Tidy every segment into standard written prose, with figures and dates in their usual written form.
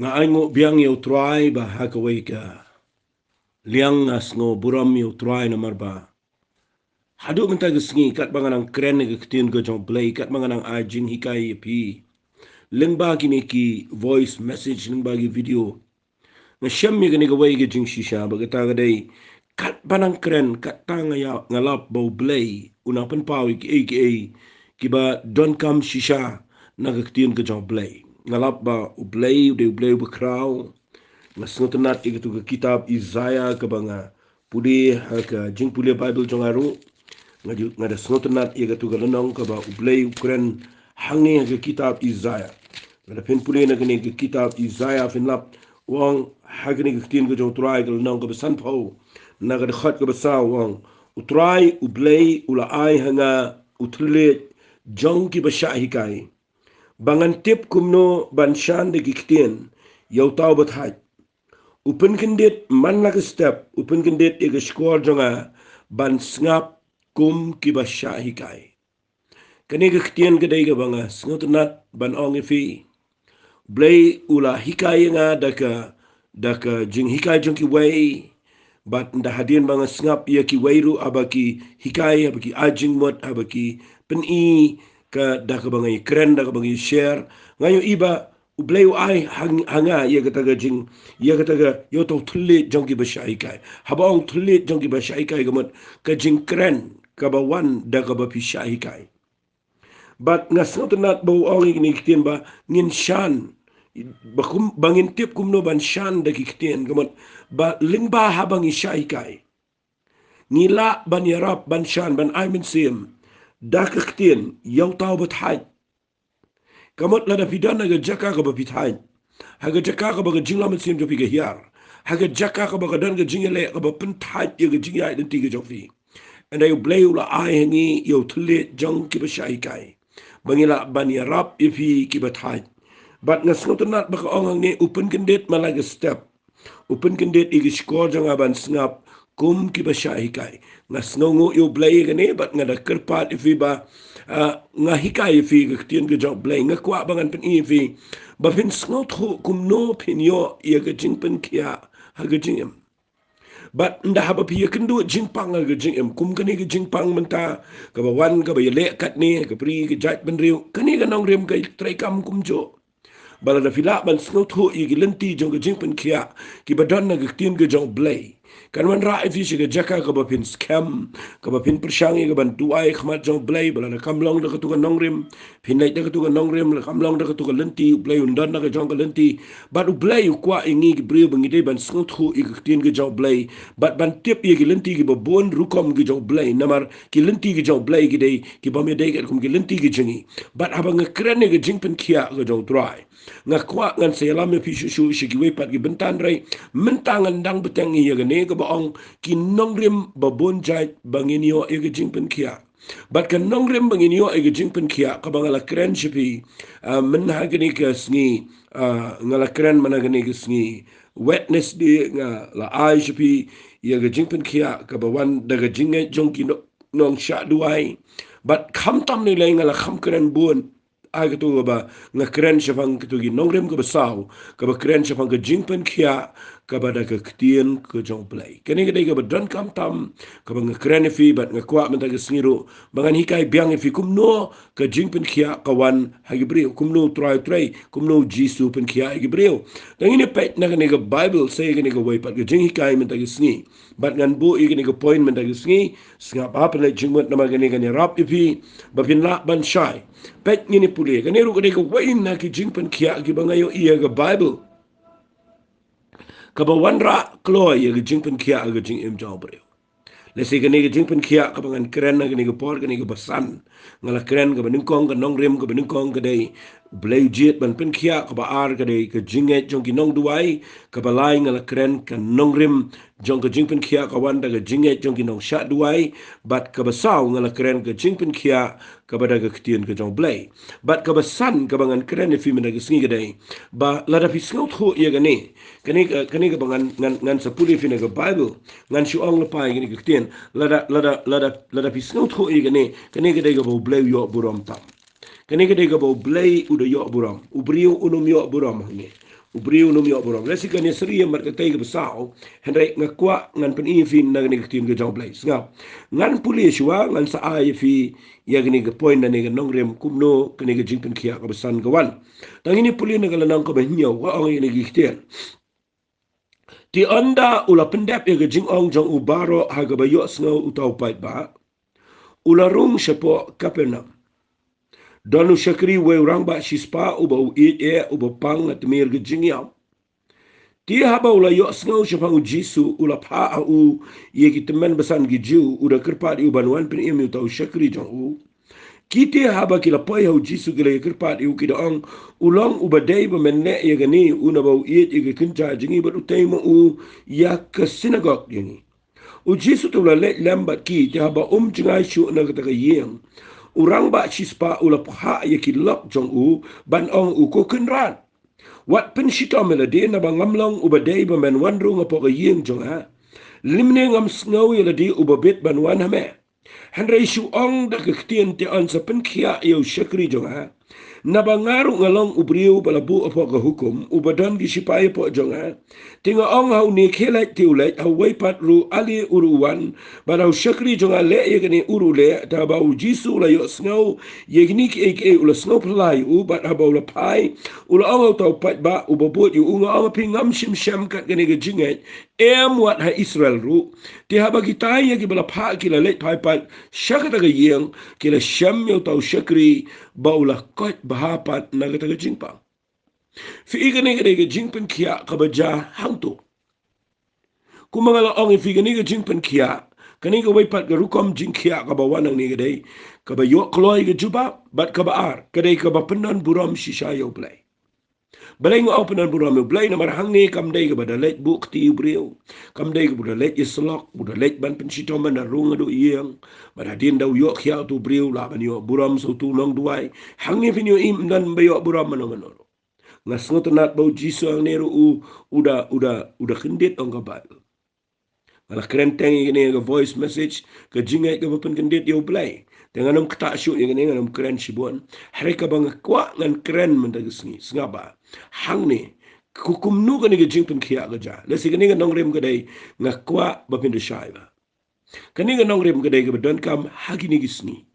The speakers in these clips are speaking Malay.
nga aingo biang yo try ba hakaway ka liang as ngo buram yo try na marba hadu menta gesngi kat banganang kren ke ketin ke jong play kat banganang ajing hikai pi lengba kini ki voice message lengba ki video nga syam mi gani gawai ke jing shisha ba kata gadai kat banang kren kat tanga ya ngalap bau play una pen pau ki ba don't come shisha na ke ketin ke jong play ngalap ba u play ba kraw nga sngotenat ikitu ke kitab Isaiah ke banga pudi ka jing puli Bible jongaru nga da sngotenat ikitu ke lenong ke ba ublei ukren hangi ke kitab Isaiah nga pen puli na kini ke kitab Isaiah finlap wang hagni ke tin ke jong trai ke lenong ke besan pau na ga khat ke besa wang utrai ublei ula ai hanga utle jong ki basha hikai bangan tip kumno banshan de gikten yau tau bathai Upen kendit man lagi step, upen kendit iga skor jonga ban ngap kum kiba syahikai. Kani ke ketien kedai ke banga sngotenat ban ong ifi. Blay ula hikai nga daka jing hikai jong ki wei. Bat nda hadien banga ngap ia ki weiru abaki hikai abaki ajing mot abaki pen I ka daka banga keren daka banga share. Ngayo iba ublay ai hanga ia kataga jing ia kataga yo to thulle jongki bashai kai habang thulle jongki bashai kai gamat ka jing kren ka ba wan da ka ba pishai kai but ngasnotenat bo ong ni kitin ba ngin shan bakum bangin tip kumno ban shan da kitin gamat ba lingba habang ishai kai ngila ban yarap ban shan ban aimin sim da kitin yaw taw bat haj kamot lada pidana ga jaka ka ba pithain haga jaka ka ba ga jingla man sim jo pi ga hiar haga jaka ka ba ga dan ga jingele ka ba pen thai ye ga jingya den ti ga jo fi and I blay ula ai hangi yo thule jong ki ba shai kai bangila bani rap ifi ki ba thai but nga snotnat ba ka ong ni open kendet malaga step open kendet igi score jong aban snap kum ki ba shai kai nga snongo yo blay ga ne but nga da kerpat ifi ba nga hikai fi ga tien ga job blay nga kwa bangan pen I fi ba fin snot ho kum no pin yo ye ga jing pen kia ha ga jing em but nda ha ba pi kendu jing pang ga jing em kum kani ga jing pang menta ka ba wan ka ba ye le kat ni ka pri ga jat ben riu kani ga nong rem ga trai kam kum jo bala da fila ban snot ho ye ga lenti jong ga jing pen kia ki ba don na ga tien ga job blay kan man ra ifi shiga jaka ka ba pin scam ka ba pin pershangi ka ban tuai khmat jong blay bala na kamlong da ka tu ka nongrim pin nai da ka tu ka nongrim la kamlong da ka tu ka lenti blay undan da ka jong ka lenti but blay kwa ingi ki brio bangi dei ban snot ho I ka tin ka jong blay but ban tip ye ki lenti ki ba bon rukom ki jong blay namar ki lenti ki jong blay ki dei ki ba me dei ka kum ki lenti ki jingi but abang kren ga jing pen kia ka jong try nga kwa ngan se la me pi shu shi ki we pat ki bentan rai mentangan dang beteng ye ga ne ka baong ki nongrim babun jai banginio e ga jing pen kia but kan nongrim banginio e ga jing pen kia ka bangala kren shipi men ha ga ni ka sngi ngala kren mana ga ni ka sngi wetness di nga la ai shipi ye ga jing pen kia ka ba wan daga jinge jong ki nong sha duai but kham tam ni lai ngala kham kren bun ai ka tu ba nga kren shafang ka tu gi nongrim ka ba saw ka ba kren shafang ka jing pen kia ka ba da ka ktien ka jong play kani ka dai ka ba don kam tam ka ba nga kren fi bat nga kwa man ta ka sngiru bangan hikai biang fi kum no ka jing pen kia ka wan ha gi brio kum no try kum no jisu pen kia ha gi brio dang ini pet na ka ni ka bible say ka ni ka way pat ka jing hikai man ta ka sngi bat ngan bu I ka ni ka point man ta ka sngi snga pa pa le jing mot na ma ka ni rap ifi ba pin la ban shai pet ni puli ka ni ru ka ni ka way na ki jing pen kia ki ba ngayo iya ka bible ka ba wanra kloy ye ga jing pen kia ga jing em jaw breu le se ga ne ga jing pen kia ka bangan kren na ga ne ga por ga ne ga basan ngala kren ga banin kong ga nong rem ga banin kong ga dei blay jet ban pen kia ka ba ar ga dei ga jing e jong ki nong duai ka ba lai ngala kren ka nong rem jong ga jing pen kia ka wan da ga jing e jong ki nong sha duai bat ka ba saw ngala kren ga jing pen kia ka ba da ga ktien ga jong blay bat ka ba san ka bangan kren e fi men ga sngi ga dei ba la da fi sngot ho ye ga ne kani ka bangan ngan sa puli fi na ga bible ngan shu ong la pai ga ni ga ktien la da fi sngot ho ye ga ne kani ka dei ga bo blay yo buram tam kani ka dei ga bo blay u da yo buram u brio unum yo buram hangi Ubriu no miok borong. Lesi kan seri yang markatai ke besau. Henry ngakwa ngan penifin na gani ketin ke jauh play. Ngap. Ngan puli shua ngan sa ai fi ya gani ke point na ni ke Nongrim kumno kani ke jing Pynkhiah ke besan kawan. Tang ini puli na galanang ke bahnyo wa ong ini gihtian. Ti anda ula pendap ya ke jing ong jang ubaro haga bayok ngau utau pait ba. Ula rung sepo Kapenam. Donu syakri we urang ba shispa uba uba pang na temir ke jing yam. Dia haba ula yok sengau syafang Jisu ula pa au ye ki teman besan gijiu uda kerpat iu banuan pen iu tau syakri jang u. Kita haba kila poi hau Jisu kila ye kerpat iu kida ong ulang ubadai bemenek ye gani una bau iet ye kenca jengi bat utai ma u ya ke sinagog jengi. U Jisu tu ula lek lambat ki dia haba jengai syuk na kata yeng. Urang ba shispa ula pa ye ki lok jang u ban ong u ko kenran. Wat pensyita melodi na ba ngamlong ubadai ba menwan rung apo kayeng jong ha. Limne ngam sngaw yaladi ubabit banwan hame. Henry shu ong da kektian te an sa Pynkhiah yaw syakri jong ha. Na ba ngaru ngalong ubriu balabu apo kahukum ubadan gisipaya po jong ha. Tinga ong hau ni kelait tiulait hau waipat ru ali uruwan ba hau syakri jong ha le ye gani uru le ta ba u Jisu la yo sngaw ye gani ke ula sngaw pelai u ba ha ba ula pai ula ong tau pat ba ubabut yu unga ong pingam shim sham kat gani ke jingat wat ha Israel ru ti ha ba kita ye ki bala pa ki la let pai pat syakata ke yeng ki la sham yo tau syakri ba ula kot bahapat na kata ke jingpang fi igani ke jing Pynkhiah ka baja hangtu kumangala ong fi igani ke jing Pynkhiah kani ka waipat ke rukom Pynkhiah ka bawanang ni kadai ka ba yok kloi ke juba bat ka ba ar kadai ka ba penan buram shishayo play balai ngo penan buram yo play na marhang ni kam dai ka ba dalet buk ti brio kam dai ka bu dalet islok bu dalet ban pensyito man na rung adu iyang badin dau yok khia tu brio la ban yo buram so tu long duai hang ni finyo im dan ba yo buram manong ngas ngotenat bau Jisu ang neru uda kendit ong ka ba Kalau kerenteng ini ke voice message ke jingai ke bepen kendit yo play. Dengan nom ketak syuk yang ini nom keren sibuan. Hari ka bang kuat ngan keren mendagesni. Sengapa? Hang ni hukum nu kan ke jing Pynkhiah kerja. Lesi kan ni Nongrim kedai ngakwa bepen desai ba. Kan ni Nongrim kedai ke bedan kam hagi ni gisni.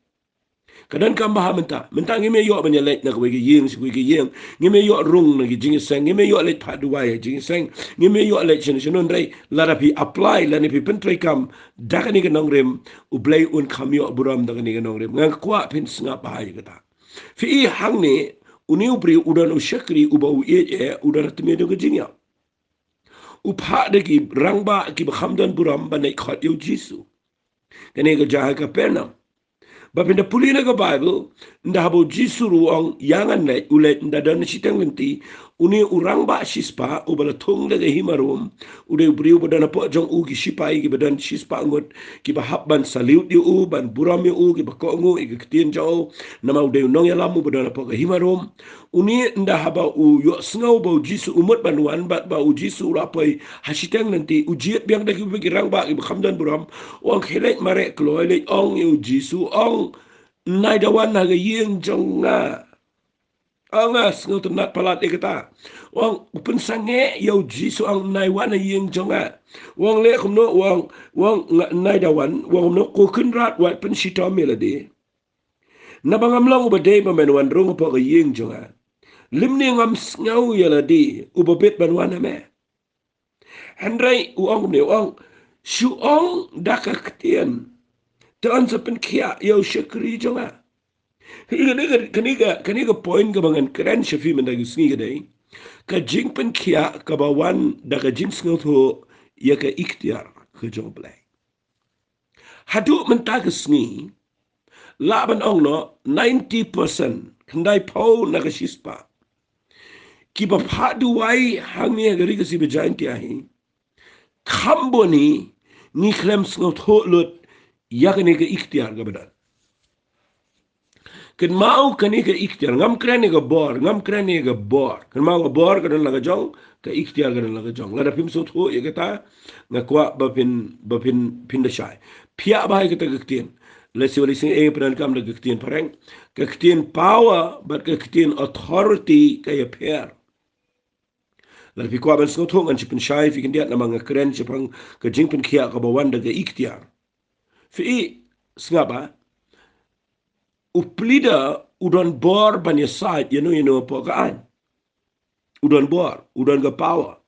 Kadang kam baha menta ngime yo banyalait na kwege yeng si kwege yeng ngime yo rung na gi jing sang ngime yo let phat duai jing sang ngime yo let chen chen dai la pi apply la ni pi pentrai kam dakani ke Nongrim u blai un kam yo buram dakani ke Nongrim ngang kwa pin snga bahai kata fi hang ni uni upri udan u syakri u bau e udan atme de ke jing ya u pha de ki rangba ki khamdan buram banai khat yo Jisu kani ke jaha ka pernam Bapinda pulina ka Bible, nda habo Jisu ruang yangan let ulet nda dan sitang ngenti uni urang ba shispa ubala thong daga himarum ude briu badana po jong u ki sipai ki badan shispa ngot ki bahap ban saliut yu u ban buram yu u ki bakongu i ketien jau nama ude nong yalamu badana po ka himarum uni nda haba u yo sngau ba Jisu umut banuan bat ba u Jisu rapai hasitang nanti ujiet biang dagi bagi rang ba ki khamdan buram wang khelet mare kloi le ong yu Jisu ong nai dawan naga yeng jong nga angas ngau tenat palat e kata wang upen sange yau Jisu ang nai wana yeng jong nga wang le kumno wang nai dawan wang no ko kunrat wat pen sita melody na bangam lang ubade ba menwan rung pa ka yeng jong nga limni ngam ngau yaladi ubabet banwan me Henry uang ne uang shu ong dakaktian Tuan sa Pynkhiah yaw syakri jonga. Kaniga point ka bangan keren siya fi mendagus ni kadai. Ka jing Pynkhiah kabawan da ka jing sngot ho ya ka ikhtiar ka jong play. Hadu mentagus ni laban ong no 90% kandai pau na ka shispa. Kiba padu wai hangi agari ka si bejain tiahi. Kambo ni klem sngot ho lut yakni ke ikhtiar ka badan. Ken mau kani ke ikhtiar ngam krani ke bor ken mau ke bor kan laga jong ke ikhtiar kan laga jong ngada pim sut ho ye kata ngakwa bapin pindashai pia bahai kata kektien lesi wali sing peran kam de kektien pareng kektien power but kektien authority kaya pair Lalu kuat ban sengot hong an cipen syai fikin dia nama ngakeren cipang ke jing Pynkhiah ke bawan daga ikhtiar. Fi sengapa uplida udon bor ban ya side you know apa kaan. Udon bor, udon ke power.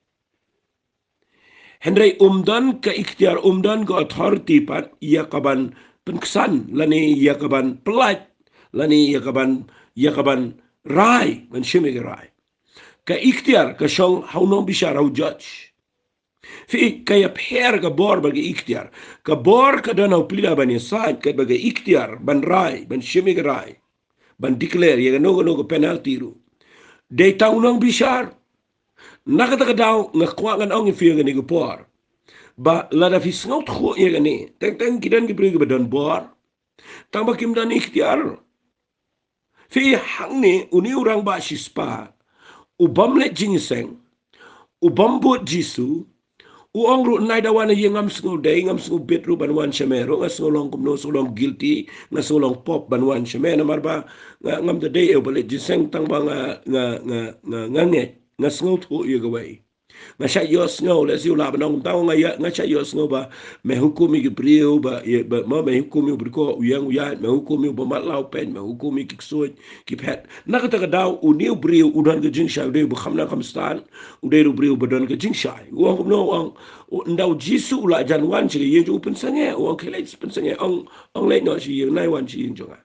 Henry umdan ke ikhtiar umdan ke authority pat ia kaban penkesan lani ia kaban pelat lani ia kaban rai ban shimig rai. Ka ikhtiar ka syong haunong bisa rau judge. Fi kaya per ka bor bagi ikhtiar. Ka bor ka danau plida ban yasad ka bagi ikhtiar ban rai ban shimig rai. Ban declare ya no penalty ru. Day taunong bisar. Nakata ka daw ngakwa ong fi ga ni por. Ba lada fi sngot kho ya ga ni. Teng kidan ki bri ga dan bor. Tang bakim dan ikhtiar. Fi hang ni uni orang ba sispa. Ubam le jingseng, ubam buat jisu, uang ru nai dawana ye ngam sengu day, ngam sengu bet ru banwan syamero, ngas ngolong kumno sulong guilty, ngas ngolong pop banwan syamero, marba ngam the day balik jingseng tang ba nganget, ngas ngau tu ye gawai. Ngasya yos ngau, lesi ula banong tau ngasya yos ngau ba, mehukumi ki priu ba, ma mehukumi berko uyang mehukumi ba matlau pen, mehukumi kiksuit, kipet. Nakata ka daw, uniu priu udan ke jingshay, uday bukhamna kamstan, uday ru priu badan ke jingshay. Uang kumno, uang, ndaw jisu ula janwan siya, yung upen sange, uang kilay sipen sange, ang lay no siya, naiwan siya yung jonga.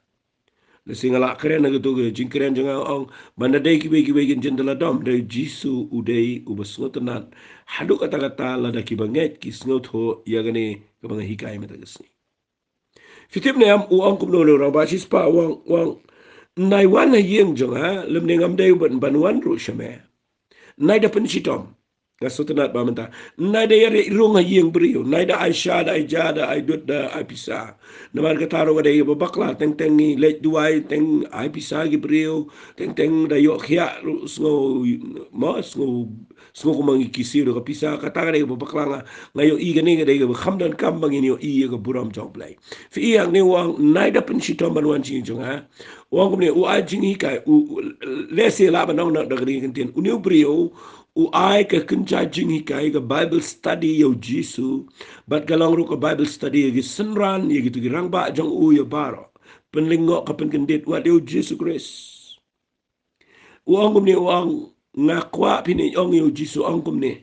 Nasi ngalak keren na gitu ke jingkeren jangan ong banda day kibai kin jendela dom dari jisu udai ubasngot tenan haduk kata-kata lada kibanget kisngot ho ya gani kabang hikai mata gesni fitip ne am uang kumno lo raba sispa uang nai wan yeng jonga lem ne ngam day banwan ru syame nai da pensitom Gasotenat bamenta. Nada yare irung yeng beriu. Nada Aisyah, da Aijada, Aidut, da Aipisa. Namar kataro ada ye babakla teng ni lej duai teng Aipisa gi beriu. Teng da yok khia sngo mas sngo kumangi kisir ka pisa kata ada ye babakla ngayo i gani ga de khamdan kam bangin yo i ga buram joblay. Fi yang ni wang nada pensitom banwan chi jonga. Wang kumne u ajing hikai u lesi la banong na da gri kentin. Uniu beriu ai ke kenca jingi kai ke Bible study yo jisu bat galang ru ke Bible study ye senran ye gitu girang ba jong u yo baro penlingok ke penkendit wa yo jisu Christ uang kumni uang ngakwa pini ong yo jisu ong kumni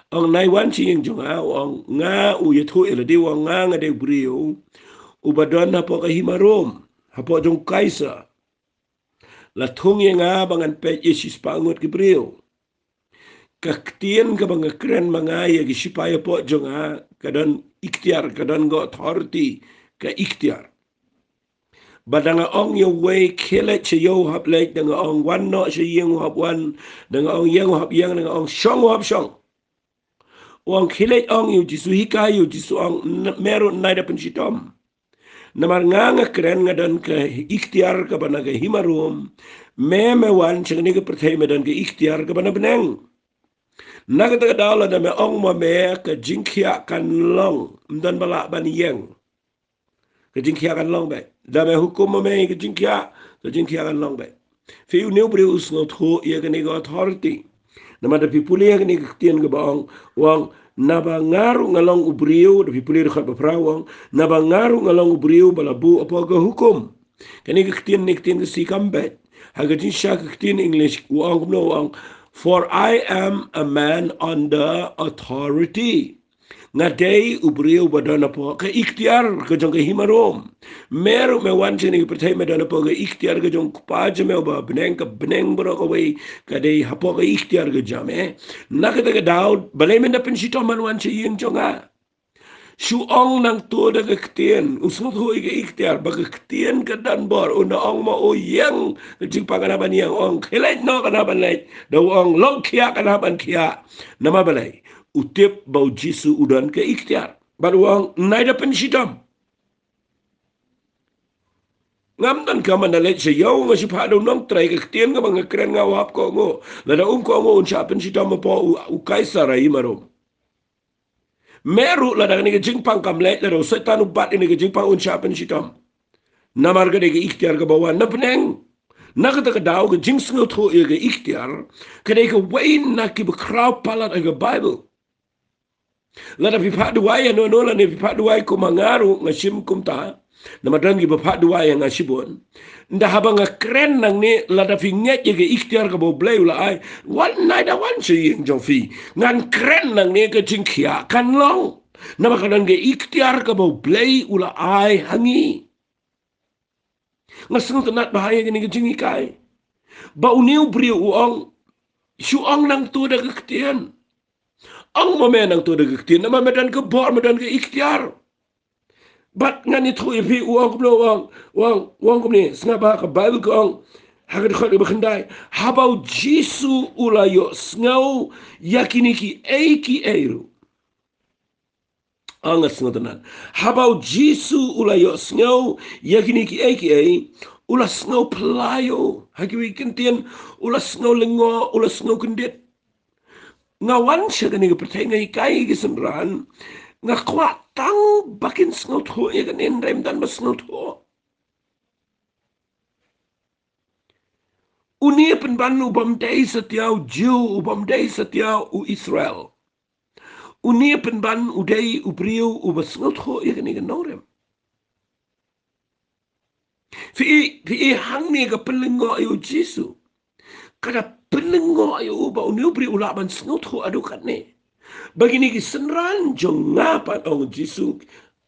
ong nai wan chi yang jong ong nga u ye thu ele de uang nga de brio u badon hapo ke himarom hapo jong kaisa la thung ye nga bangan pe yesus pangut ke brio kaktian ka mga kren mga ya gisipaya po jonga kadan ikhtiar kadan go authority ka ikhtiar badanga ong yo way kile che yo hap lek danga ong wan no che yeng hap wan danga ong yeng hap yeng danga ong shong hap shong ong kile ong yo jisu hika yo jisu ong meru naida pensitom namar nga kren ngadan ka ikhtiar ka banaga himarum memewan chengni ka perthai medan ka ikhtiar ka banabeneng Nakata dala na me ong ma me ka Pynkhiah kan long dan balak ban yeng ka Pynkhiah kan long be da me hukum ma me ka Pynkhiah kan long be fi new bre usno tho ye ka ni authority na ma da pipuli ye ka ni tien ga bang wang na ba ngaru ngalong ubriu da pipuli da khat ba prawang na ba ngaru ngalong ubriu balabu apa ga hukum ka ni tien ka si kambet ha ga Pynkhiah ka tien English wang no wang For I am a man under authority. Ngadei ubriu badana po ke ikhtiar ke jong ke himarom. Meru me wan chini perthai me dana po ke ikhtiar ke jong kupaj me ba beneng bro ko wei ke dei hapo ke ikhtiar ke jame. Nakata ke daud balai men da pensito man wan chi yeng jonga. Suong nang to da ketien usut hoi ke ikhtiar ba ketien ke dan bor una ong ma o yang jing panganaban yang ong khelai no kanaban lai da ong long khia kanaban khia nama balai utip bau jisu udan ke ikhtiar ba ong nai da pensitam ngam dan kaman da let se yo nga si phado nong trai ke ketien ka bang kren nga wap ko ngo la da ko ngo un cha pensitam po u kaisara imarom Meru la daga ni jingpang kamlet la setan ubat ini jingpang unsyapan sitam. Namar ga dega ikhtiar ga bawan na peneng. Na kata ka daw ka jing sngo tho ye ga ikhtiar kadai ka wain na ki bekrau palat aga Bible. Lada pi pak duai no la ne pi pak duai ko mangaru ngasim kum ta. Na madangi ba pak duai ngasibon. Nda haba nga kren nang ne lada fi nget ye ga ikhtiar ka bo blay ula ai. Wan nai da wan se yeng jong fi. Ngan kren nang ne ka jing kia kan long. Na makadan ga ikhtiar ka bo blay ula ai hangi. Ngasung tenat bahaya gini ke jing ikai. Ba uniu beri uang. Shu ong nang tu da kektian. Ang mamenang tu daga ktin na mamedan ke bor medan ke ikhtiar. Bat ngani thu ipi uang kumno uang kumni snaba ka Bible ko ang hagad khot bakandai. Habau Jisu ulayo snau yakiniki eiki eiru. Angas ngotanan. Habau Jisu ulayo snau yakiniki eiki ei ula snau pelayo. Hagiwi kentian ula snau lengo ula snau kendit. Ngawan siya ganing pertengay kay gisemran nga kwatang bakin snot ho ya ganin rem dan masnot ho uni penban ubam day setiaw Jew ubam day setiaw u Israel uni penban uday ubriu ubasnot ho ya ganing Nongrim fi hang ni ga pelengo ayo Jisu kada pelengo ayo ba uni ubri ulaban snot ho adukan ne. Begini kisenran jong ngapa ong Jisu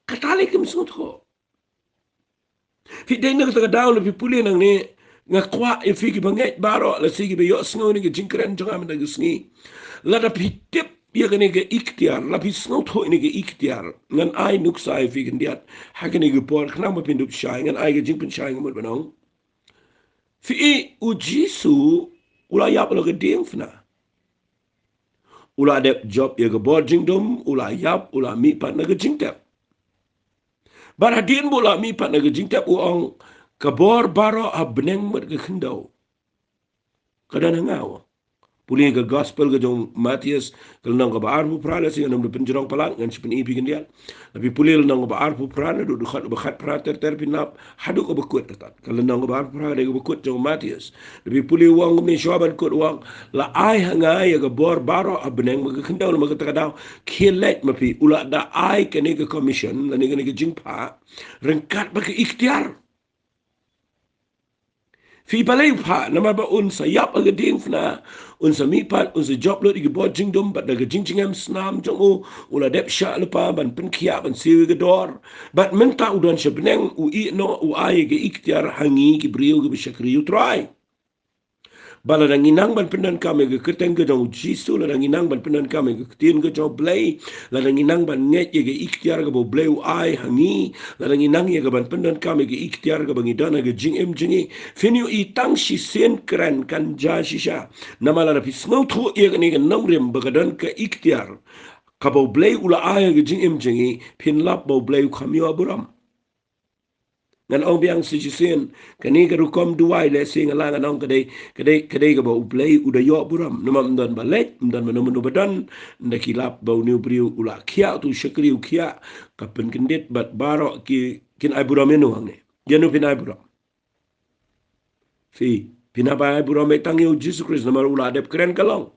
katali kem sungut ho. Fi dai nak taka daw le fi puli nang ni ngakwa e fi ki banget baro la sigi be yo sngo ni ki jingkran jong am nag sngi. La da fi tip ya gani ke ikhtiar la fi sngut ho ni ke ikhtiar ngan ai nuk sai fi gendiat hagani ge por khna ma pinduk shai ngan ai ge jingpin shai ngamut banong. Fi u Jisu ula yap lo ge ding fna. Ula adep job ya ke bor jingdom, ula yap, ula mi pat na ke jingtep. Baradin bula mi pat na ke jingtep uang ke bor baro a beneng mat ke kendau. Kadang ngau. Puli ke gospel ke jong Matius ke nang ke baarfu prana sing nam de penjerong palang ngan sipen ipi kendian. Tapi puli nang ke baarfu prana do khat bekhat prater terpinap hadu ke bekut tat. Kalau nang ke baarfu prana ke bekut jong Matius. Tapi puli wang ni syaban kut wang la ai hangai ke bor baro abneng ke kendau ma ke takadau khilet mapi ula da ai ke ni ke commission la ni ke jingpa rengkat ba ke ikhtiar. Fi balai pa nama ba un sayap aga ding fna un samipat un se job lot igi bod jingdom bat daga jingjingam snam jongu ula dep sha lepa ban Pynkhiah ban siwi gedor bat menta udan sebeneng u I no u ai ge ikhtiar hangi ki brio ge besyakri u try bala dang inang ban pendan kami ke keteng ke jong Jisu la dang inang ban pendan kami ke ketin ke jong blay la dang inang ban nget ye ge ikhtiar ke bo blay u ai hangi la dang inang ye ge ban pendan kami ke ikhtiar ke bangi dana ge jing em jingi finu I tang si sen kran kan ja shisha nama la pi snau thu ye ge ni ge Nongrim bagadan ke ikhtiar ka bo blay ula ai ge jing em jingi pin lap bo blay khamyo aburam ngan ong biang si jisen kani ka rukom duai le sing ala ngan ong kadai ka ba uplay uda yo buram numam dan balet dan menum badan ndakilap ba uniu priu ula khia tu shakri u khia ka pen kendit bat baro ki kin ai buram enu hangne yanu pin ai buram fi pinaba ai buram metang yu Jesus Christ namar ula adep keren kalong.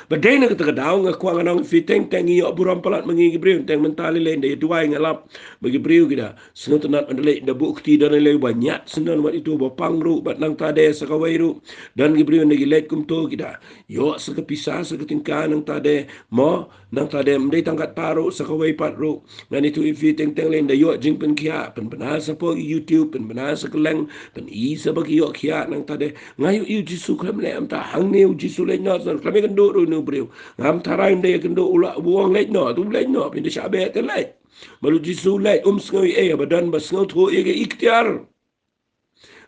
Badai na kata daw nga kuang anong fiteng teng iyo buram palat mangi gibriu teng mentali lain day duai ngalap bagi briu kita senut nat andalai da bukti dan lay banyak senan wat itu bapangru bat nang tade sakawairu dan gibriu nagi let kumto kita yo sakapisa sakatingka nang tade mo nang tade mdai tangkat paru sakawai patru ngan itu fiteng teng lain da yo jing Pynkhiah pen penasa po YouTube pen penasa keleng pen isa bagi yo khia nang tade ngayu yu Jisu klem le am ta hang ne Jisu le nyot san klem kendo nu brio ngam tarai ndai kendo ula buang lek no tu lek no pin shabe te lek balu Jisu lek skoi e badan bas ngau tho e ikhtiar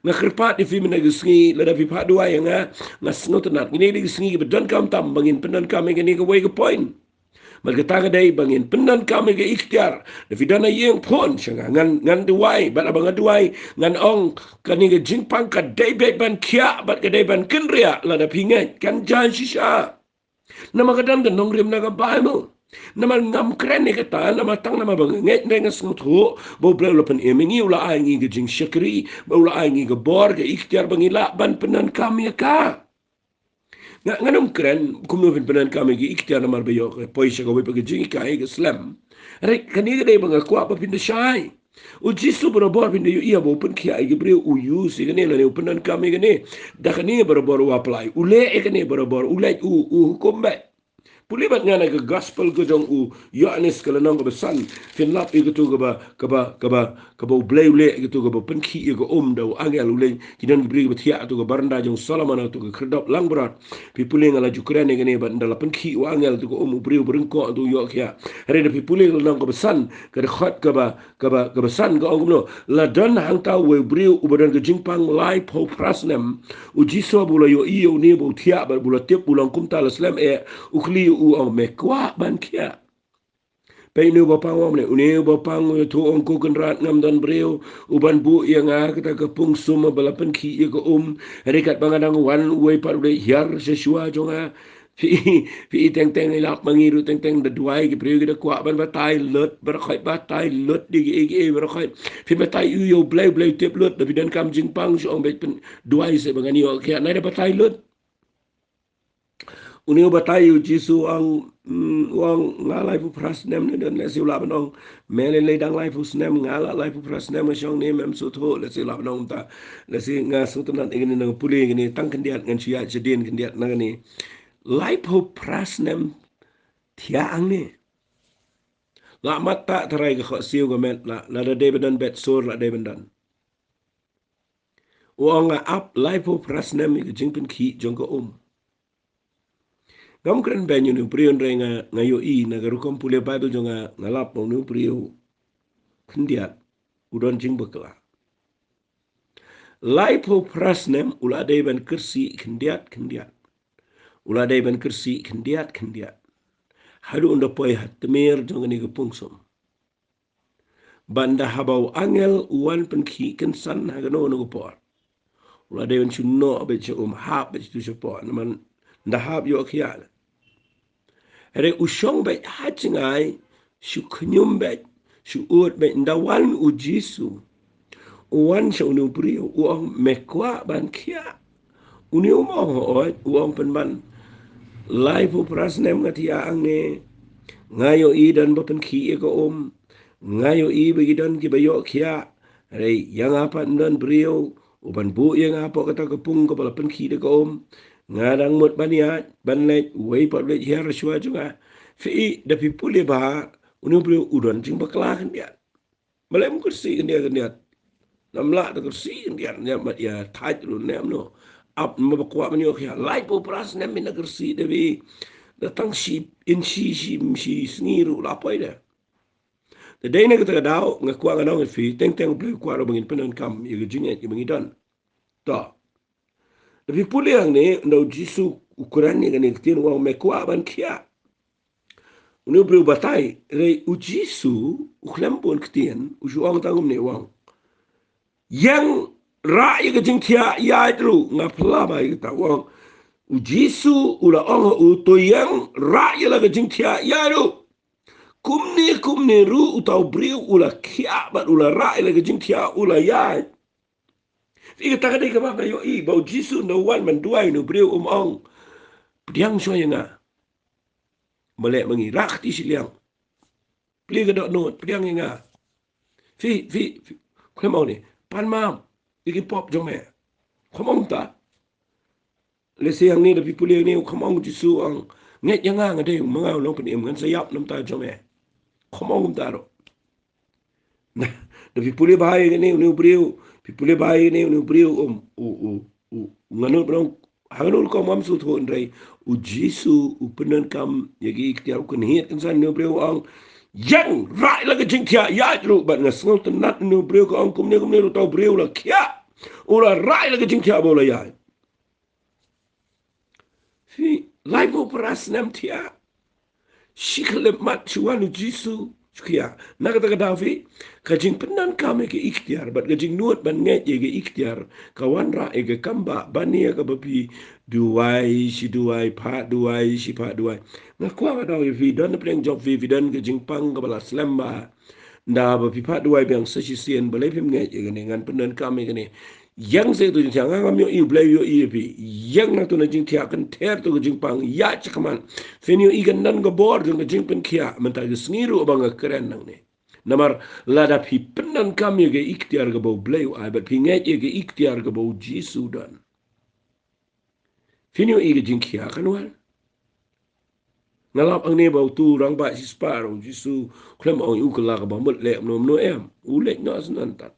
nga khirpat di fi mena gisngi la da fi pa dua yang nga snot nat ini di gisngi badan kam tam bangin penan kam ngeni ke way ke point magkataga day bangin penan kam ke ikhtiar da fi dana yeng pon sanga ngan duai bat abang duai ngan ong kani ke jingpang ka day be ban kia bat ke day ban kenria la da pingai kan jan shisha nama kadang ke Nongrim naga Bible Nama ngam keren ni kata nama tang nama bang nget dengan sengut ho bau bela lapan emingi ula aingi ke jing syakri ula aingi ke bor ke ikhtiar bangila ban penan kami ka nganum keren kumno penan kami ke ikhtiar nama bayo ke poisha ko pe jing ka ke slam rek kani ke bang ko apa pinda syai ujisu berabor pinda yu ia bau Pynkhiah ke bre uyu si kene la penan kami kene dah kani berabor wa apply ule kene berabor ule hukum baik Pulibat nga ke gospel ko jong Yohanes kala nang ko besan finlap iko ko ba blay ule iko ko ba Pynkhiah ko daw angel ule kidan bri ba tia to ko baranda jong Solomon to ko kredop lang berat pipuling ala jukran ne gane ba ndala Pynkhiah wa angel to ko bri bringko to yo kya re de pipuling nang ko besan ka khot ka ba besan ko ngumno la don hang ta we bri ubadan ko jingpang live ho prasnem ujiso bula yo iyo ne bo tia ba bula tip bulang kum ta islam ukli mekwa ban kia Painu bapang wamne une bapang to ongko kenrat ngam dan breu uban bu yang kita kepung suma balapan ki ko rekat bangadang wan we par de hiar sesua jonga fi teng lak mangiru teng de duai ki breu kita kwa ban batai lut berkhoi batai lut di ge berkhoi fi batai yo blai tip lut de bidan kam jingpang so ong bet duai se bangani o kia nai de batai lut Uni batayu jisu ang wang ngalai pu prasnem ni dan lesi ulap nong mele ledang lai pu snem ngala lai pu prasnem syong ni mem sutho lesi ulap nong ta lesi ngasutunan ingin nang puli ini tang kendiat ngan sia jedin kendiat nang ni lai pu prasnem tiang ni la mata terai ke khot siu gamet la da debedan bet sur la debedan wang ap lai pu prasnem ke jingpin ki jong ko Gam keren banyu ni prion renga ngayo I na garukom pule Bible jonga ngalap mo ni priyo kendiat udon jing bekla. Laipo prasnem uladai ban kersi kendiat. Uladai ban kersi kendiat. Hadu unda poi hatmir jonga ni gepungsum. Banda habau angel uan penki kensan hagano no gopor. Uladai ban chuno abet hap bet tu support naman ndahap yo kial. Hare usyong bet hachingai shu knyum bet shu ut bet ndawan ujisu uwan sha unu brio uang mekwa ban kia uni umo oi uang penban live prasnem ngatia angne ngayo I dan bapen ki ko ngayo I begidan ki bayo kia hare yang apa dan brio uban bu yang apa kata kepung kepala penki ko ngadang mut baniat banlet wei pat le hier shua juga fi da pipule ba unu bro udon jing bakla kan dia malem kursi kan dia namla da kursi kan dia mat ya thai lu nem no up ma bakwa mani ok ya lai po pras nem min kursi de bi da tang shi in shi sniru la poida da dai na kata dau ngakwa nganong fi teng ble kwa ro bangin penan kam ye jinget ye bangidan ta Tapi puli yang ni, ndau jisu ukuran ni kan ikhtiar wang mekwa ban kia. Uni beri batai, rei ujisu uklam pun ikhtiar, usu wang tangum ni wang. Yang rakyat kecing kia ya itu ngapla baik kita wang. Ujisu ula ong uto yang rakyat la kecing kia ya itu. Kumni ru utau beri ula kia bat ula rakyat la kecing kia ula ya. Ika takade ka ba yo I bau jisu no wan man duai no breu ong piang so nga male mangi rak ti siliang pli ga dot no piang nga fi kemo ni pan mam iki pop jome komong ta le siang ni da pipuli ni komong jisu ang nget nga ngade mga long pen ngan sayap nam ta jome komong ta ro na da pipuli bahai ni no breu Pipule bayi ni unu brio nganut brong hanul ko mam su thon rai ujisu upenan kam yagi ikhtiar kun hiat insan nu brio ang yang rai la jing kia ya ru ban ngasngot nat nu brio ko ang kumne ru tau brio la kia ula rai la jing kia bola ya fi live operas nam tia shikle mat chuan ujisu Sukia, nak kata Davi, kajing penan kami ke ikhtiar, bat kajing nuat ban nget ye ke ikhtiar, kawan ra ke kamba, bania ke babi, duai, si duai, pak duai, si pak duai. Ngakua ka Davi, dan peleng job vi, dan kajing pang ke balas lembah, nda babi pak duai biang sesisian, balai pim nget ye dengan penan kami ke ni. Yang saya tu jeng ngam yo i blay yo i pi yang na tu na jing tia kan ter tu jing pang ya chakaman fenio igan nan go bor jing jing pen kia menta sniru bang keren nang ne namar lada pi penan kami ge ikhtiar ge bau blay ai bat pi ngai ge ikhtiar ge bau jisu dan fenio i ge jing kia kan wal ngalap ang ne bau tu rang ba si sparo jisu klem ong u kala ga ba mut le no em u le no asnan tat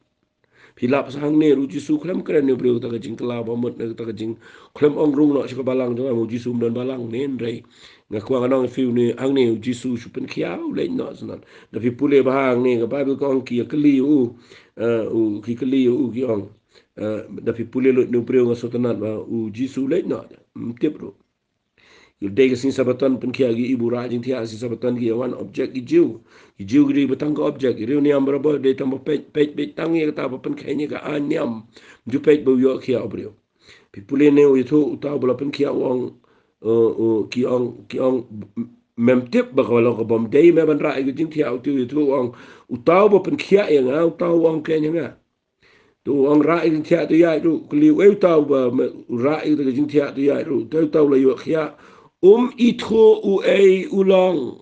Pilap sang ne ruji su klem keren ne bro ta jing kala ba mot ne ta jing klem ong rung no sika balang jo mo jisu dan balang ne rei nga kwa nong fiu ne ang ne jisu su pen kia le no snan da fi pule ba hang ne ga bible ko ki kli u ki kli u ki ong da fi pule lo ne bro nga so tanan ba u jisu le no te bro il dega sin sabatan pen kia gi ibu rajing tia sin sabatan gi one object gi jiu gri batang ko object ri ni ambra bo de tam pe tang ye ta pen khenya ga anyam ju pe bo yo kia obrio pipule ne o to ta bola pen kia wong ki ong mem tip ba ko ko bom dei me ban ra gi jing tia o tu ong utau bo pen kia ye nga utau ong kenya nga tu ong ra gi tia tu ya tu li we utau ba ra gi jing tia tu ya tu tau la yo kia itho u ei ulang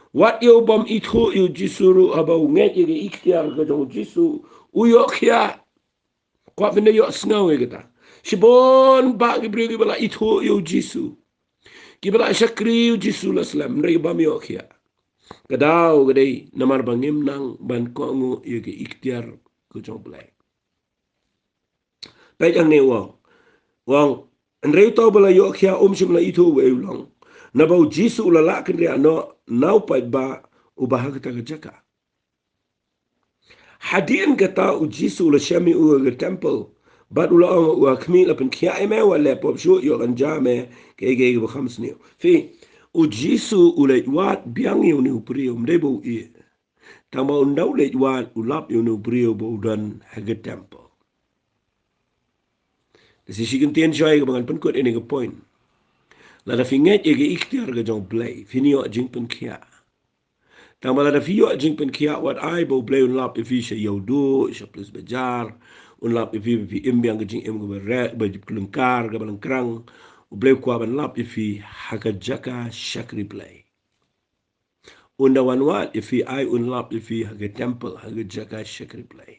wat yo bom itho yu jisuru abau nget ye ikhtiar ga do jisu u yo khia kwa vene yo snow e gata shibon ba gi brigi bala itho yu jisu ki bala shakri yu jisu laslam re bam yo khia gadau gade namar bangim nang ban ko ngu ye ikhtiar ko jong blai pe jang ne wang Andrei tau bala yo kia shim na itu we ulang. Na bau jisu ula lakin ria no nau pai ba ubaha kita kejaka. Hadian kata u jisu ula shami u ke temple. Bat ula ong u akmi la pen kia eme wa le pop shu yo kan jame ke ba khams niu. Fi u jisu ula wat biang yu ni uprio mde bau i. Tama undau le wat ulap yu ni uprio bau dan hage temple. Kasi sikin tien shoy ke bangan penkut ini ke point. Lada finget ye ke ikhtiar ke jong play. Finio jing Pynkhiah. Tama lada fio jing Pynkhiah wat ai bo play unlap ifi sya yaudu, sya plus bejar, unlap ifi imbiang ke jing im ke beret, baju kelengkar ke balengkrang, ublay kwa ban lap ifi hakajaka shakri play. Undawan wat ifi ai unlap ifi hage temple hakajaka shakri play.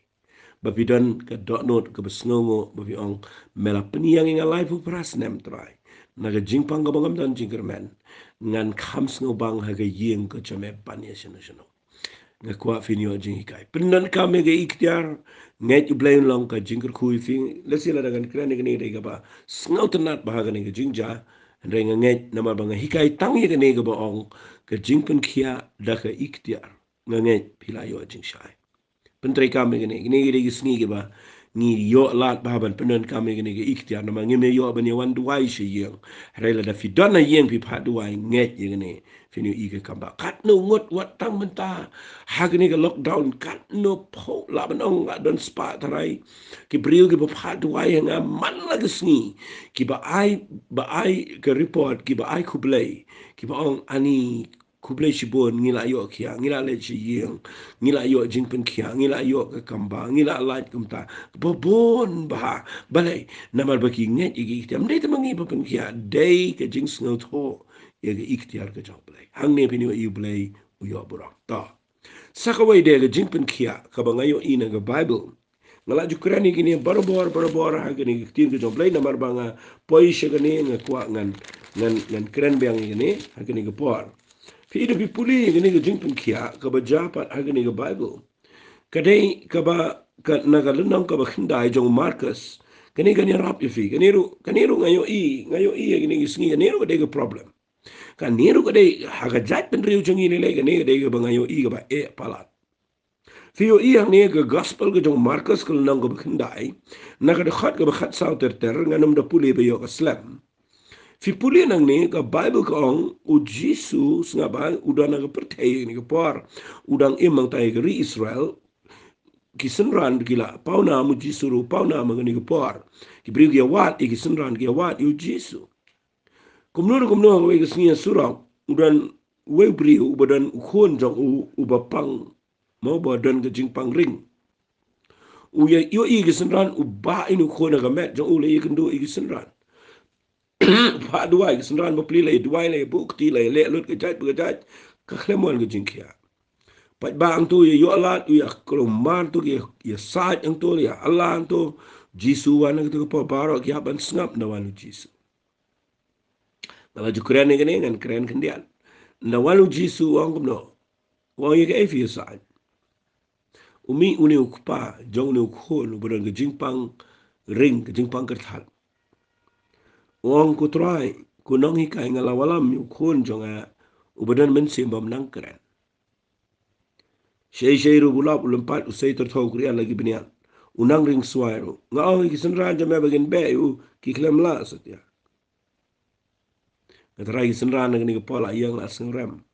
Bapi dan ke dot note ke besngongo bapi ong mela peniang inga live upras nem try naga jingpang ke bangam dan jingkerman ngan khams ngobang haga yeng ke chame pania sino nga kwa finio jingkai penan kame ge ikhtiar ngai ublain long ka jingker khui fing lesila dengan kran ni de ga ba snau tenat bahaga ni jingja re ngai nama banga hikai tang ye ne ga ba ong ke jingpen khia da ka ikhtiar ngai pilayo jingshai Pentrai kami gini gini sengi ke ba ni yo lat bahaban penan kami gini ke ikhtiar nama ngime yo ban yawan duai she yang rela da fidana yang pi phat duai nget ye gini finu i ke kamba kat no ngot wat tang menta ha gini ke lockdown kat no po la ban ong don spa tarai ki brio ke phat duai yang man la ke sengi ki ba ai ke report ki ba ai kublai ki ba ong ani kublai shibon ngila yo kia ngila le chi yeng ngila yo jing Pynkhiah ngila yo ke kamba ngila light kumta babun bah balai namal baki nget igi ikhtiar mdai temangi pa Pynkhiah day ke jing sngo tho ye ke ikhtiar ke job play hang ne pini u play u yo burang ta sakawai de ke jing Pynkhiah ka bangayo ina ke bible ngala jukrani gini barbor ha gini tin ke job play namar banga poi shagani ngakwa ngan kren bang gini ha gini ke por Pida pipuli gini ke jing Pynkhiah ka ba japat ha gini ke bible kadai ka ba ka nagalunang ka ba khindai jong Marcus kani rap ifi kaniru ngayo gini gisngi kaniru ka dega problem kaniru ka dai haga jat penriu jong ini le kani ka dega ba ngayo ka ba palat Fio yang ni ke gospel ke jong Marcus ka nang ka ba khindai na ka khat ka ba khat sau ter nganum da puli ba yo ka slam Fipuli nang ni ka Bible kong u Jesus nga ba udah nagapertay ni kapar udang imang tayo gari Israel kisenran gila pauna mu jisuru pauna magani kapar kibri gia wat kisenran gia wat u jisu kumno we kesnia surang udan we bri ubadan ukon jong u bapang mau badan ke jingpang ring u ya yo kisenran u ba inu kona gamet jong u le kendo kisenran pa dua kisenran mo pli le dua le bukti le lut ke jat ka klemon ke jingkia pat bang tu yo alat ya kelomar tu ya sat yang tu ya alan tu jisu wana tu pa barok ya ban sngap na wan jisu na ju kren ni kan kren kendian na wan jisu ang kumno wa ye ke fi sa umi uni ukpa jong ni ukhol budan ke jingpang ring ke jingpang kerthal wong ku try ku nong hi kai ngala walam yu khon jonga ubadan men simbam nang kren Shay ru bulap ulempat usai tertau krian lagi binian. Unang ring suairu. Ngau kisenran jame bagian bayu kiklem la setia. Ngatrai kisenran dengan kepala yang la sengram.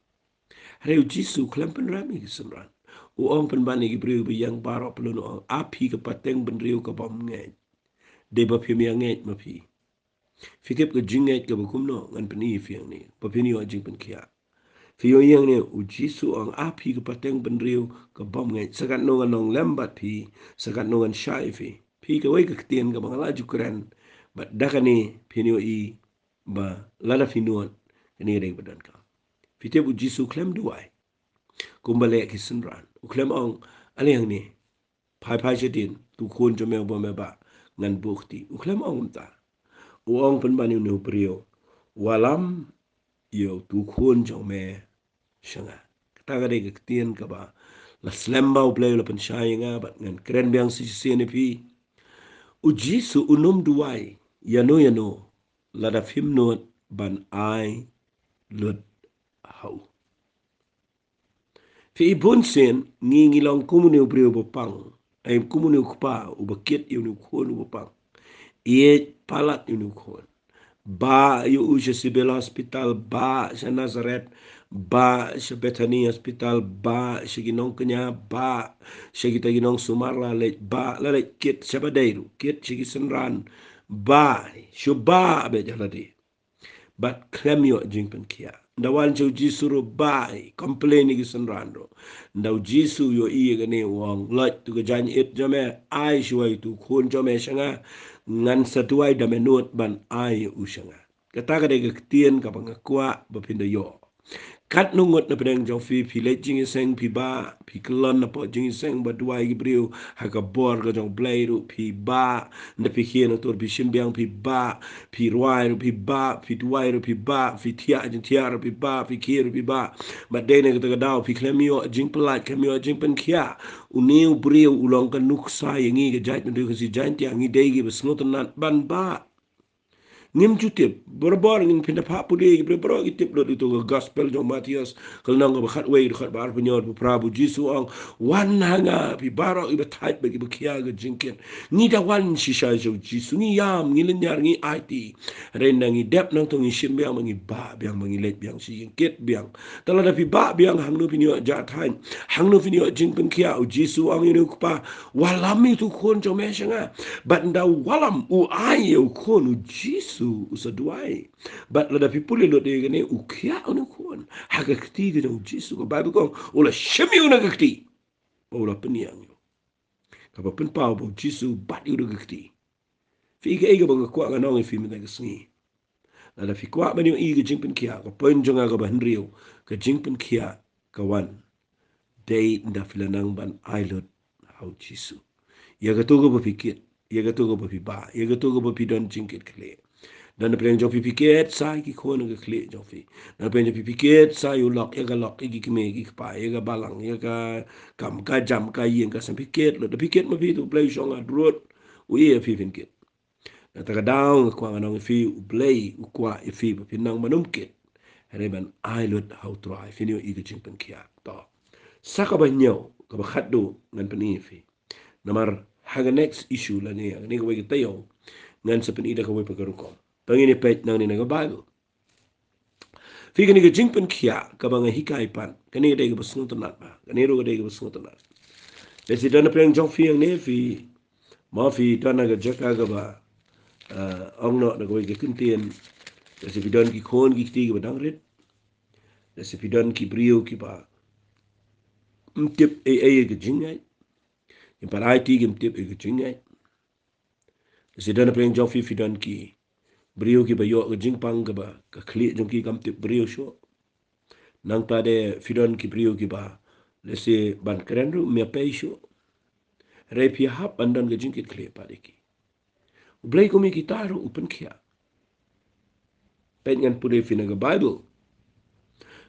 Hari jisu klem penram kisenran. Uang penbani kibriu yang barok peluno api kepateng benriu ke bom ngai. De bapi miang ngai mapi. Fikip ke jingai ke bakumno ngan peni fiang ni. Bapi ni wajing Pynkhiah. Fiyo yang ni ujisu ang api ke pateng benriu ke bom ngai sakat nongan nong lembat pi sakat nongan syai pi ke wei ke ketien ke bangala jukran bat dakani pinio I ba lada finuan ni rei badan ka fite ujisu klem duai kumbale ki senran uklem ang ale yang ni pai jedin tu kun jome bo me ba ngan bukti uklem ang ta uang penbani ni uprio walam yo tu kun jome Shanga. Kataga de ketien ka ba. La slemba u play la pensyay nga bat ngan keren biang si CNP. Ujisu unum duai. Yano. La da film not ban ai lut hau. Fi ibun sen ngilong kumuni u brio bopang. Ay kumuni u kupa u bakit yu ni ukon u bopang. Iye palat yu ni ukon. Ba yu uja Sibel Hospital, ba sa Nazareth, ba sa Bethany Hospital, ba sa Ginong Kanya, ba sa kita Ginong Sumarla, ba lalit kit sa Badayro, kit sa Gisanran, ba ba bejaladi. But klem yo jing Pynkhiah. Ndawan chau jisuru bai complain ni Gisanran ro. Ndaw jisu yo iye gani wong lot tu gajan it jame ai shuai tu kun jame shanga ngan satuai da menut ban ai usanga kata ka de ketien ka pangakwa bapinda yo kat nungot na pedang jong fi le jing seng pi ba pi klon na po jing seng ba duai gibriu ha ka bor ka jong blairu pi ba na pi hien tur pi simbiang pi ba pi ruai pi ba pi duai pi ba fi tia jing tia pi ba pi kir pi ba ba de ne ka dau pi klemio jing pelat klemio jing Pynkhiah uniu briu ulong ka nuksa yangi ka jait ndu ka si jait yang ngi dei gi besngotan ban ba ngim jutip berbor ngin pindah pak pudi berbor itip lot itu gospel jong Matius kalau nang bakhat wei dekat bar penyor Prabu Jisu ang wan hanga pi barok iba tait bagi bekia ke jingkin ni da wan shisha jo Jisu ni yam ngi lenyar ngi IT renda ngi dep nang tong ngi simbiang mangi ba biang mangi let biang si ket biang tala da pi ba biang hangno pinyo jat hain hangno pinyo jing Pynkhiah u Jisu ang ini kupa walami tu kon jo mesanga bat nda walam u ai u kon u Jisu usaduai but la da people lo de gane ukia onu kon haga kti de Jisu ko Bible ko ola shemi una kti ola peniang yo ka pa pen pa bo Jisu bat yu de kti fi ga ega bang ko ga nong fi mi da sngi la da fi kwa ba ni ega jing Pynkhiah ko pen jonga ga ba henrio ka jing Pynkhiah ka wan day nda filanang ban ailot how Jisu ya ga to go ba fikit ya ga to go ba fi ba ya ga to go ba fi don jingkit kle dan napeng jong pipiket sai ki khon ga khle jong fi napeng jong pipiket sai ulok ya ga lok ki kme ki pa ya ga balang ya ga kam ka jam ka yin ka pipiket lo pipiket ma fi tu play song a drot u ye fi fin kit na ta ga daung ko nga nong fi u play u kwa e fi fi nang manum kit reban ai lot how try fi ni i ga jing Pynkhiah to saka ba nyo ka ba khaddu ngan pani fi namar haga next issue la ni ko wi tayo ngan sa pinida ko wi pagarukom Pangini pet nang ni naga Bible. Fi kani ga jing Pynkhiah ka banga hikai pan. Kani ga dega basngu tanat ba. Kani ro ga dega basngu tanat. Desi dana preng jong fi yang ne fi ma fi dana ga jaka ga ba ong no na ga ga kintien. Desi fi dan ki khon ki ti ga badang rit. Desi fi dan ki brio ki ba. Mtip ga jingai. Yang parai ti ga mtip ga jingai. Desi dana preng jong fi dan ki brio ki ba yo ga jingpang ga ba ka kli jong ki kam tip brio sho. Nang pada fidon ki brio ki ba lese ban kerenru me peisho re pi hap andan ga jingkit kle pada ki blai ko mi kitaru Pynkhiah pengan pure fina ga Bible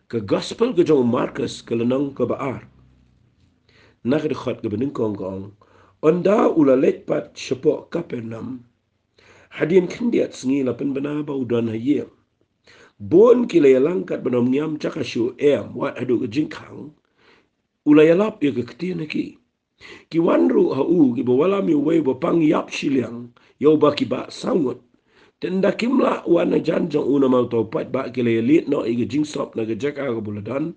ka gospel ga jong Marcus ka lanang ka baar nak de khat ga bening kong kong onda ula let pat shapo Kapernam hadin khindiat sngi la pen bana ba udan hayem bon kile langkat banom nyam chakashu wat adu ga jingkhang ulayalap ya keketia ki wanru hau ki bawala mi wei bo pang yap shiliang yo ba ki ba sangut tenda kimla wana janjong una mau to pat ba ki le lit no i jing sop na ga jaka ga buladan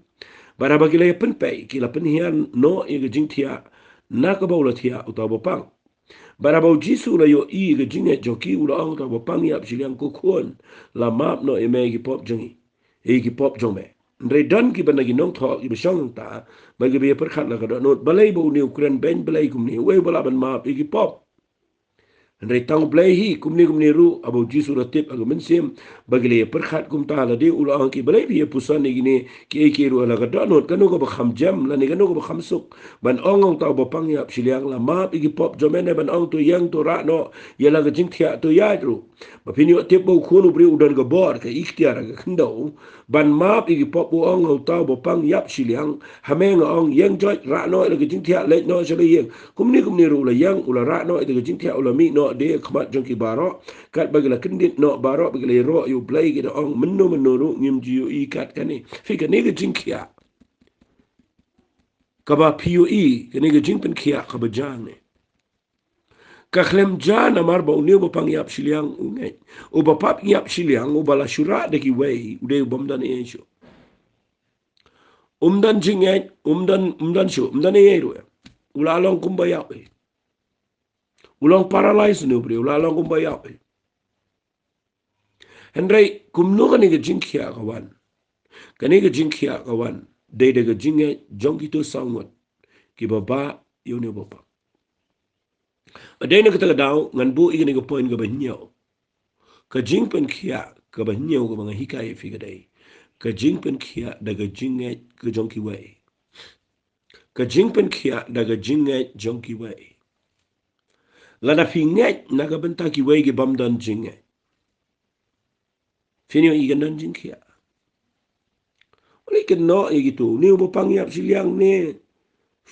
bara ba ki le pen pe ki la pen hian no i jing thia na ka bawla thia uta bo pang bara ba jisu la yo i ga jing e joki ula ang ta bo pang yap shiliang ko khon la map no e me ki pop jongi e ki pop jome Ndre dan ki banagi nong thok i besong ta bagi be perkhat la ka not balai bo ni Ukraine ben balai kum ni we bala ban ma pi ki pop Ndre tang balai hi kum ni ru abo jisu ratip ag mensim bagi le perkhat kum ta la de ula ang ki balai bi pusan ni ni ki ki ru la ka not kanu ko ba kham jam la ni kanu ko ba kham suk ban ong ta bo pang yap siliang la ma pi ki pop jomene ban ong to yang to ra no ye la ga jing thia to ya ru ba pini o tip bo khunu bri udan ga bor ka ikhtiar ga khndo ban map igi pop bu ong au tau bo pang yap shiliang hameng ong yang joy ra no le jing thia le no shele yeng kumni ru la yang ula ra no de jing thia ula mi no de khmat jong ki baro kat bagila kindit no baro bagila ro yu play gi ong menno ru ngim ji yu i kat kani fi ka ne ga jing khia ka ba PUE ka ne ga jing Pynkhiah ka ba jang ne ka khlem jan amar ba uniu bo pang yap shiliang ungai o ba pap yap shiliang o bala shura de ki wei ude bom dan e sho umdan jingai umdan sho umdan e ro ula long kum ba yap e ulang paralyze no bre ula long kum ba yap e henrei kum no ka ni ga Pynkhiah kawan ka ni ga Pynkhiah kawan de ga jingai jongi to sangot ki baba yo ne bo pa adai na kata daw ngan bu igani ga point ga banyo ka jing Pynkhiah ka banyo ga mga hikai fi ga dai ka jing Pynkhiah daga jingai ka jonki wei ka jing Pynkhiah daga jingai jonki wei lada fi ngai naga benta ki wei gi bamdan jingai finyo igan dan Pynkhiah oli ken no gitu ni bo pangyap siliang ne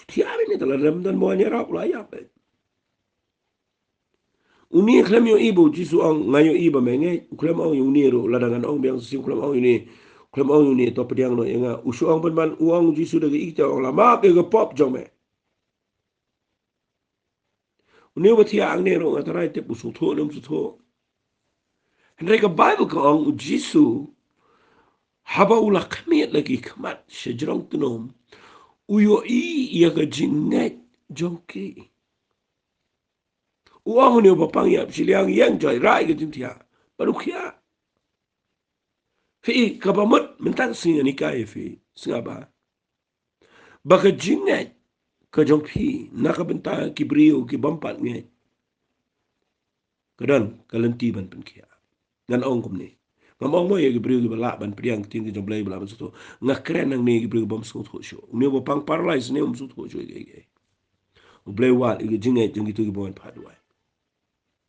tiari ni tala ramdan mo nyarap la yap uni klem yo ibu jisu ang ngayo iba menge klem ang uni ro ladangan ang biang sim klem ang uni to pediang no nga usu ang ban uang jisu daga ikta ang lama ke ga pop jome uni wati ang ne ro ngatarai te usu tho lum su tho henre ka bible ka ang jisu haba ula kamiet lagi kamat sejrong tunom uyo i ia ga jinget jongki uang ni ba pangyap siliang yang joy rai ga jintia baru kia fi kabamut mentang singa ni kai fi singaba baka jinget ka jongpi nakabenta ki brio ki bampat nge kadan kalenti ban Pynkhiah ngan ong kum ni ngam mo ye ki brio ki bala ban priang ting ki jomblai bala so ngakren nang ni ki brio bam so tho sho ni bo pang paralyze ne so tho sho ge blai wa ki jinget jing ki tu ki bon phaduai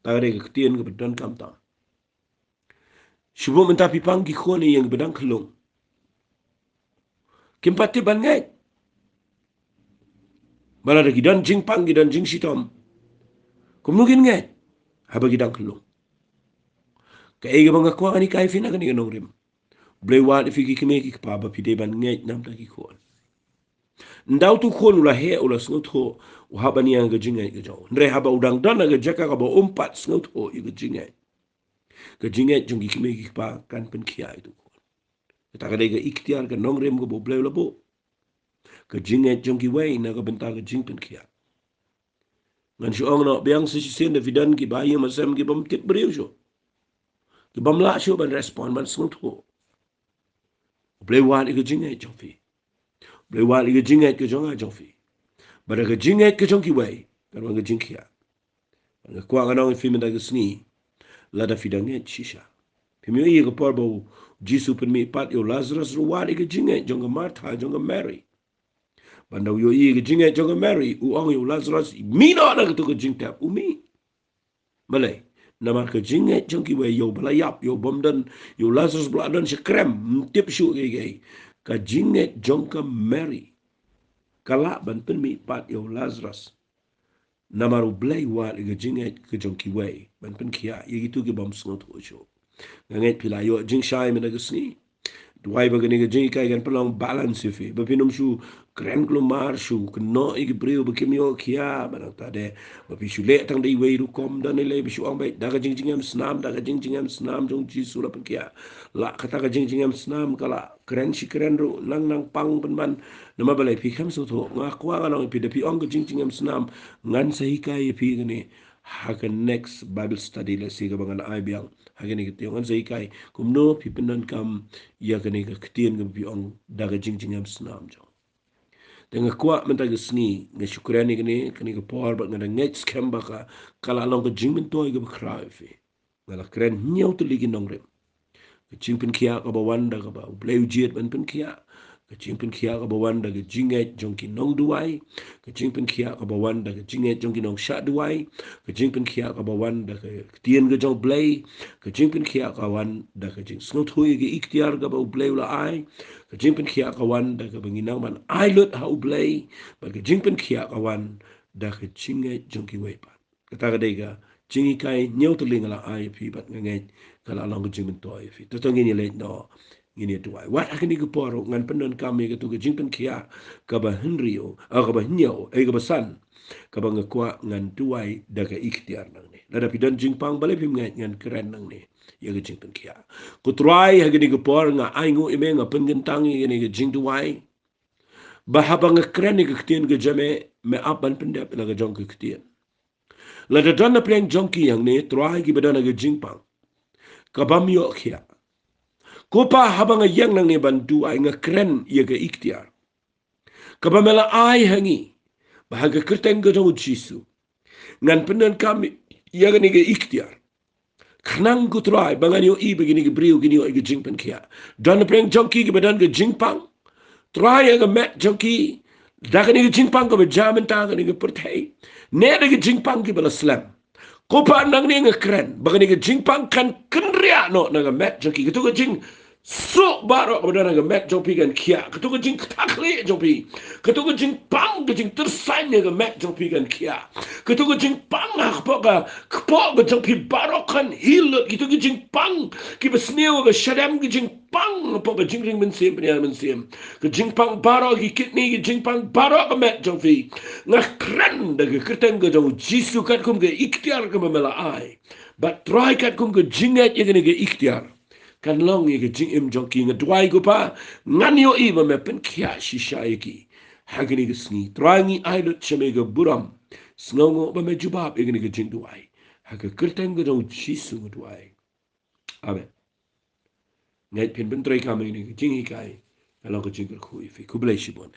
tare ki tien ki bedan kam tam shubo menta pipang ki khone yang bedang khlong kimpati ban ngai bala de gidan jing pang gidan jing sitom kumugin ngai haba gidan khlong ka ege banga kwa ni kai fina kan Nongrim blai wa de fiki kime ki pa ba pide ban ngai nam ta ki khon ndau tu khon ula he ula sngot ho haba ni ang ga jingai ga jaw ndre haba udang dan ga jaka ka ba umpat sngot ho i ga jingai Ke jinget jong ki me ki pa kan Pynkhiah itu. Kita ka dega ikhtiar ke Nongrim ke bo bleu labo. Ke jinget jong ki wei na ka bentar ke jing Pynkhiah. Ngan si ong no biang si sin de vidan ki bayi masam ki bam tip beriu syo. Ki bam la syo ban respon ban smut ho. Bleu wan ke jinget jong fi. Bleu wan ke jinget ke jong a jong fi. Bara ke jinget ke jong ki wei. Kan wang ke jing kia. Nga kwa nganong fi menda ke sngi. Lada fidanget shisha. Pimio iya ke por bau Jisu pen mi pat yo Lazarus ruwadi ke jinget jong ke Martha jong ke Mary. Bandau yo iya ke jinget jong ke Mary. Uang yo Lazarus mina na ke tu ke jing tap umi. Malay. Nama ke jinget jong ki wei yo balayap yo bomdan yo Lazarus beladan si krem. Tip syu ke ke. Ka jinget jong ke Mary. Kalak ban pen mi pat yo Lazarus. Namaru blay wat ke jinget ke jong ki wei. Ban Pynkhiah. Ia gitu ke bom sengot ho syo. Nganget pila yo jing shai mena ke sni. Duai bagani ke jing kai kan pelong balance fi. Bapinum shu kren klumar shu keno iki brio bakim yo kia banang tade. Bapi shu le tang dei wei rukom dan ile bishu ang bai daga jing jingam snam daga jing jingam snam jong Jisu la Pynkhiah. La kata ka jing jingam snam kala kren shi kren ru nang nang pang penban nama balai pi kam so tho ngakwa nang pi de pi ong ke jing jingam snam ngan sahi kai pi gani haka next Bible study la si ka bangan ai biang haka ni kiti ngan sahi kai kumno pi pendan kam ya kani ka kitien ka pi ong daga jing jingam snam jong dengan kuat mentah ke seni ngan syukuran ni kani ke por ba ngan nget scam ba ka kala long ke jing mentoi ke bekrai fi ngala keren nyau tu lagi Nongrim Kecing Pynkhiah ka bawan da ka ba bleu jiet ban Pynkhiah Kecing Pynkhiah ka bawan da ka jinget jongki nong duai Kecing Pynkhiah ka bawan da ka jinget jongki nong syak duai Kecing Pynkhiah ka bawan da ka tien ka jong blei Kecing Pynkhiah ka wan da ka jing sngot hui ke ikhtiar ka ba bleu la ai Kecing Pynkhiah ka wan da ka banginang man ai lut ha blei ba Kecing Pynkhiah ka wan da ka jinget jongki wei pa kata ka dei ka jingi kai nyau teling la ai pi bat ngai kala long jing mentoi fi to ngini le no ngini tuai wat akini ko poro ngan penon kami ke tu ke jing Pynkhiah ka ba henrio ka ba nyau ka ba san ka ba ngakwa ngan tuai daga ikhtiar nang ni lada pidan jing pang bale pim ngan keren nang ni ya ke jing Pynkhiah ko try akini ko por nga ai ngu ime nga penggentang ini ke jing tuai bahaba nga keren ni ke ktien ke jame me apan pendap la ke jong ke ktien lada dana preng jongki yang ni try ki badana ke jing pang kabam yo khia kopa habang yang nang ne bantu ai nga kren ye ga ikhtiar kabamela ai hangi bahaga kerteng ga jong Jisu ngan penen kami ye ga ni ga ikhtiar khnang ku trai bangan yo i begini ga brio gini yo ga jing Pynkhiah dan preng jongki ga badan ga jing pang trai ga met jongki daga ni ga jing pang ga jaman ta ga ni ga pertai ne ga jing pang ki bala slam Kopa nang ni nga keren. Baka ni ka jing pang kan kenria no nga met joki. Katu ka jing so baro kabada nga met joki kan kia. Katu ka jing takli joki. Katu ka jing pang ka jing tersain nga met joki kan kia. Katu ka jing pang hakpo ka joki baro kan hilut. Katu ka jing pang ki basnew ka syadam ka jing pang po ka jing ring mensim penyan mensim. Ka jing pang baro ki kitni ka jing pang baro ka met joki. Nga keren daga kerteng ka jong Jisu kat kum ka ikhtiar ka memela ai but try kat kum ke jinget ye ge ikhtiar kan long ye ge jing im jong ki ngadwai go pa ngan yo i ba me Pynkhiah shisha ye ki hagni ge sni try ni ai lut cheme ge buram snongo ba me jubab ye ge jing duai ha ge kerteng ge jong Jisu ngadwai amen ngai pin ben try ka me ni jing hi kai kalau ke jing ko fi ku blai shi bon